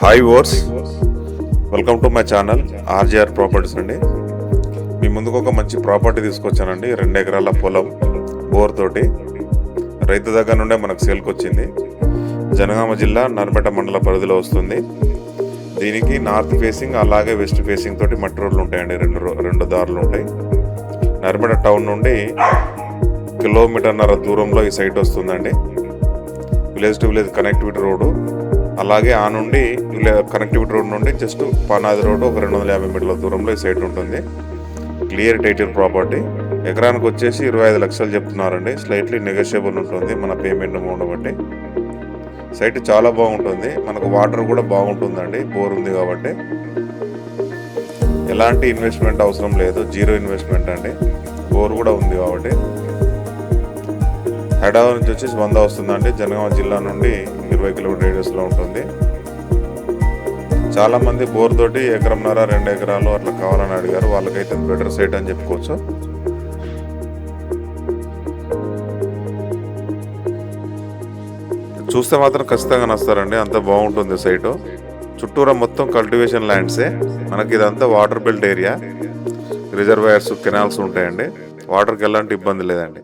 Hi వర్స్, welcome to my channel RGR properties అండి. మీ ముందుకు ఒక మంచి ప్రాపర్టీ తీసుకొచ్చానండి. 2 ఎకరాల పొలం బోర్ తోటి రైతు దగ్గర నుండే మనకు సేల్కి వచ్చింది. జనగామ జిల్లా నర్మెట మండల పరిధిలో వస్తుంది. దీనికి నార్త్ ఫేసింగ్ అలాగే వెస్ట్ ఫేసింగ్ తోటి మట్టి రోడ్లు ఉంటాయండి. రెండు దారులు ఉంటాయి. నర్మెట టౌన్ నుండి 1.5 కిలోమీటర్ దూరంలో ఈ సైట్ వస్తుందండి. Village to village connectivity road, అలాగే ఆ నుండి కనెక్టివిటీ రోడ్ నుండి జస్ట్ పానాది రోడ్డు ఒక 250 మీటర్ల దూరంలో ఈ సైట్ ఉంటుంది. Clear title property. ఎకరానికి వచ్చేసి 25 లక్షలు చెప్తున్నారండి. స్లైట్లీ నెగోషియబుల్ ఉంటుంది మన పేమెంట్ అమౌంట్ బట్టి. సైట్ చాలా బాగుంటుంది. మనకు వాటర్ కూడా బాగుంటుందండి, బోర్ ఉంది కాబట్టి. ఎలాంటి ఇన్వెస్ట్మెంట్ అవసరం లేదు, జీరో ఇన్వెస్ట్మెంట్ అండి. బోర్ కూడా ఉంది కాబట్టి. హైదరాబాద్ నుంచి వచ్చేసి 100 వస్తుందండి. జనగామ జిల్లా నుండి 20 కిలోమీటర్ రేడియస్లో ఉంటుంది. చాలామంది బోర్ తోటి 1.5 ఎకరం 2 ఎకరాలు అట్లా కావాలని అడిగారు. వాళ్ళకైతే బెటర్ సైట్ అని చెప్పుకోవచ్చు. చూస్తే మాత్రం ఖచ్చితంగా నస్తారండి, అంత బాగుంటుంది సైటు. చుట్టూరా మొత్తం కల్టివేషన్ ల్యాండ్సే. మనకి ఇదంతా water belt area. Reservoirs, canals ఉంటాయండి. వాటర్కి ఎలాంటి ఇబ్బంది లేదండి.